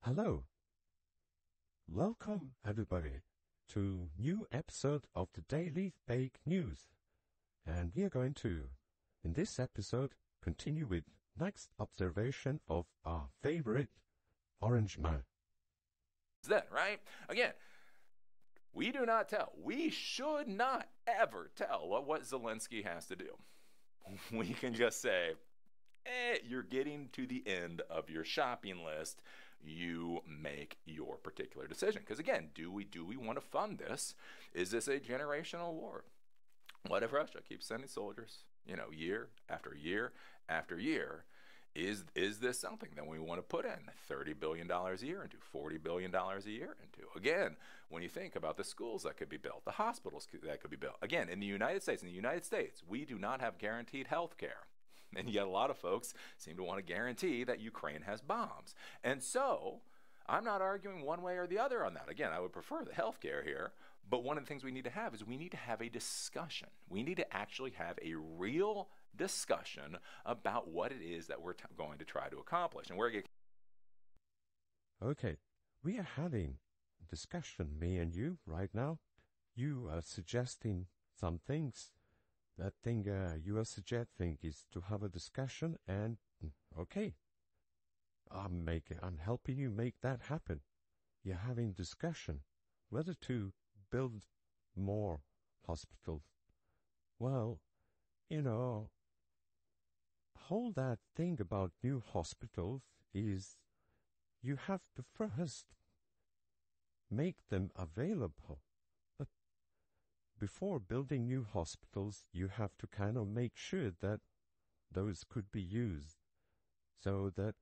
Hello. Welcome, everybody, to new episode of the Daily Fake News. And we are going to, in this episode, continue with next observation of our favorite orange man. Then, right? Again, we do not tell. We should not ever tell what Zelensky has to do. We can just say, you're getting to the end of your shopping list. You make your particular decision. Because again, do we want to fund this? Is this a generational war? What if Russia keeps sending soldiers, year after year after year? Is this something that we want to put in $30 billion a year into, $40 billion a year into? Again, when you think about the schools that could be built, the hospitals that could be built. Again, in the United States, we do not have guaranteed health care. And yet a lot of folks seem to want to guarantee that Ukraine has bombs. And so I'm not arguing one way or the other on that. Again, I would prefer the healthcare here. But one of the things we need to have is we need to have a discussion. We need to actually have a real discussion about what it is that we're going to try to accomplish. And Okay, we are having a discussion, me and you, right now. You are suggesting some things. That thing you are suggesting is to have a discussion, and okay, I'm helping you make that happen. You're having discussion whether to build more hospitals. Well, whole that thing about new hospitals is you have to first make them available. Before building new hospitals, you have to kind of make sure that those could be used so that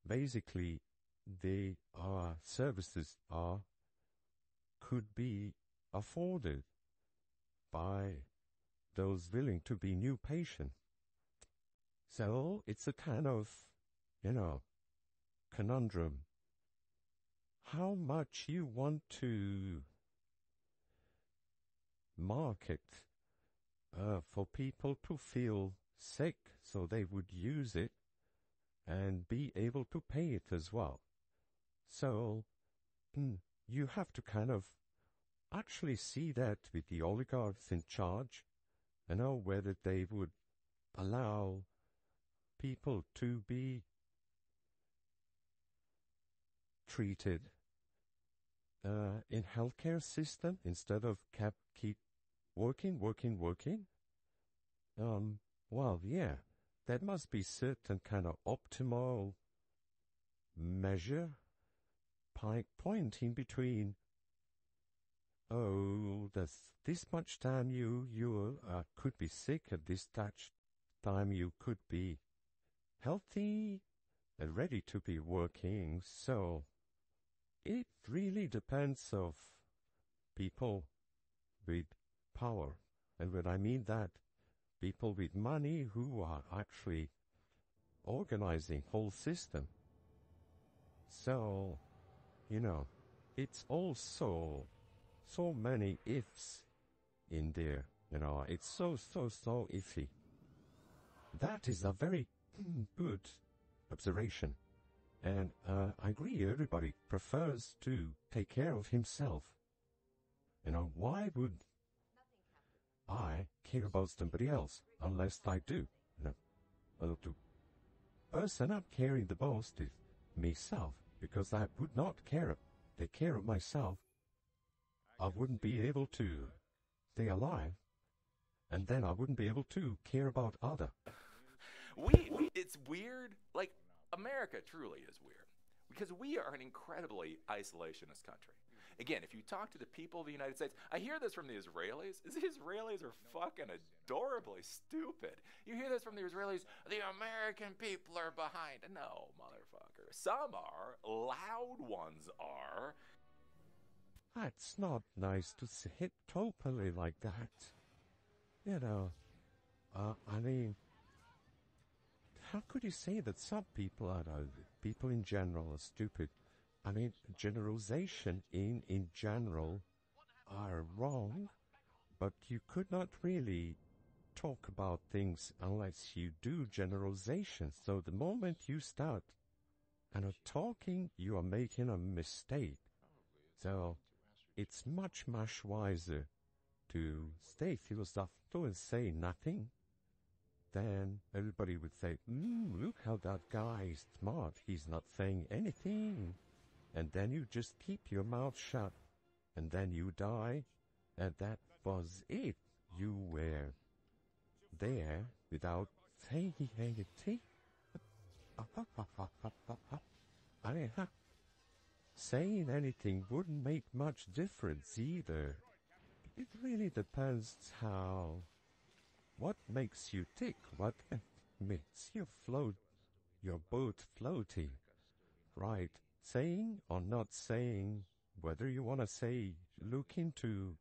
basically services could be afforded by those willing to be new patients. So it's a kind of, conundrum. How much you want to market for people to feel sick so they would use it and be able to pay it as well. So you have to kind of actually see that with the oligarchs in charge, whether they would allow people to be treated in healthcare system instead of keep working. Well, yeah, there must be certain kind of optimal measure, point in between. Oh, there's this much time you could be sick, at this time you could be healthy and ready to be working. So it really depends of people with power. And when I mean that, people with money who are actually organizing whole system. So, it's also so many ifs in there. It's so iffy. That is a very good observation. And I agree, everybody prefers to take care of himself. Why would I care about somebody else unless I do? Well, the person I'm caring the most is myself, because I would not take care of myself. I wouldn't be able to stay alive, and then I wouldn't be able to care about other. It's weird. Like, America truly is weird because we are an incredibly isolationist country. Again, if you talk to the people of the United States, I hear this from the Israelis. The Israelis are fucking adorably stupid. You hear this from the Israelis, the American people are behind. No, motherfucker. Some are. Loud ones are. It's not nice to say it totally like that. I mean, how could you say that some people in general are stupid? I mean, generalization in general are wrong, but you could not really talk about things unless you do generalizations. So the moment you start and are talking, you are making a mistake. So it's much, much wiser to stay philosophical and say nothing. Then everybody would say, look how that guy is smart. He's not saying anything. And then you just keep your mouth shut. And then you die. And that was it. You were there without saying anything. Saying anything wouldn't make much difference either. It really depends what makes you tick, what makes you float, your boat floating, right? Saying or not saying, whether you want to say, look into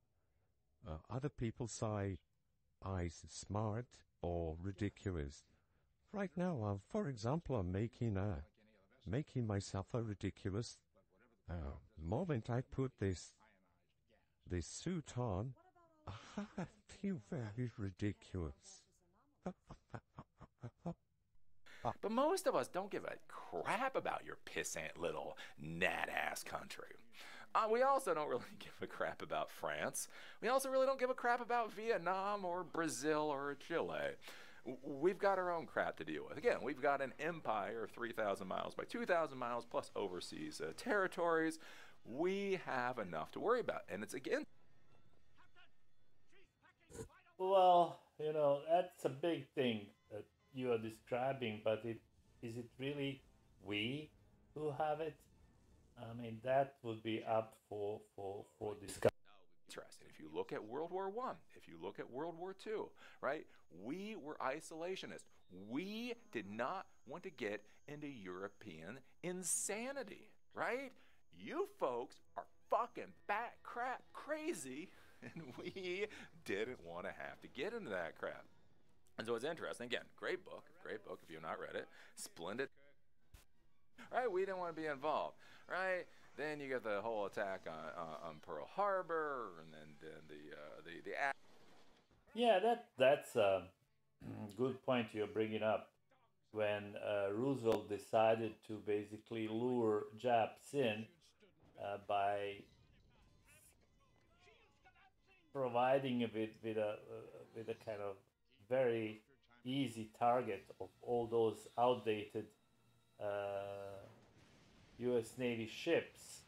other people's eyes, smart or ridiculous. Right now, for example, I'm making myself a ridiculous. Moment I put this suit on, I feel very ridiculous. But most of us don't give a crap about your pissant little gnat-ass country. We also don't really give a crap about France. We also really don't give a crap about Vietnam or Brazil or Chile. We've got our own crap to deal with. Again, we've got an empire of 3,000 miles by 2,000 miles plus overseas territories. We have enough to worry about. And it's again... Well, that's a big thing that you are describing, but is it really we who have it? I mean, that would be up for discussion. Interesting. If you look at World War I, if you look at World War II, right, we were isolationists. We did not want to get into European insanity, right? You folks are fucking bat crap crazy, and we didn't want to have to get into that crap. And so it's interesting. Again, great book if you've not read it. Splendid. Right, we didn't want to be involved, right? Then you get the whole attack on Pearl Harbor, and then the Yeah, that's a good point you're bringing up. When Roosevelt decided to basically lure Japs in by providing with a kind of very easy target of all those outdated U.S. Navy ships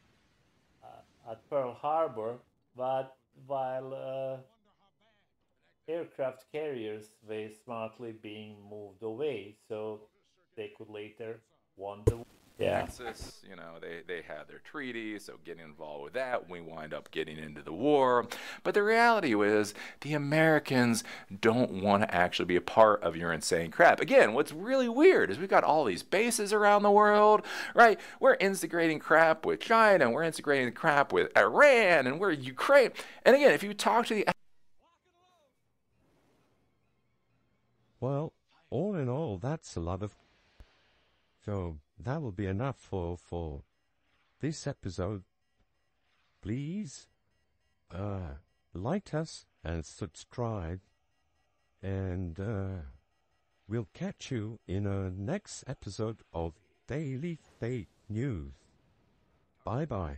at Pearl Harbor, but while aircraft carriers were smartly being moved away, so they could later won the war. Yeah. Texas, they had their treaty, so getting involved with that, we wind up getting into the war. But the reality is, the Americans don't want to actually be a part of your insane crap. Again, what's really weird is we've got all these bases around the world, right? We're integrating crap with China, and we're integrating crap with Iran, and we're Ukraine. And again, if you talk to the... Well, all in all, that's a lot of... So that will be enough for this episode. Please like us and subscribe, and we'll catch you in a next episode of Daily Fake News. Bye-bye.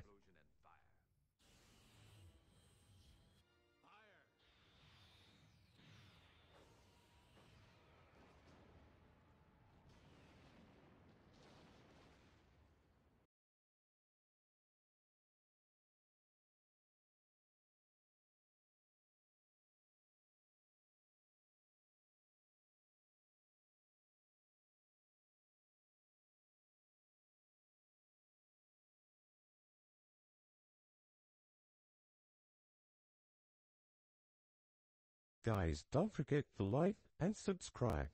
Guys, don't forget to like and subscribe.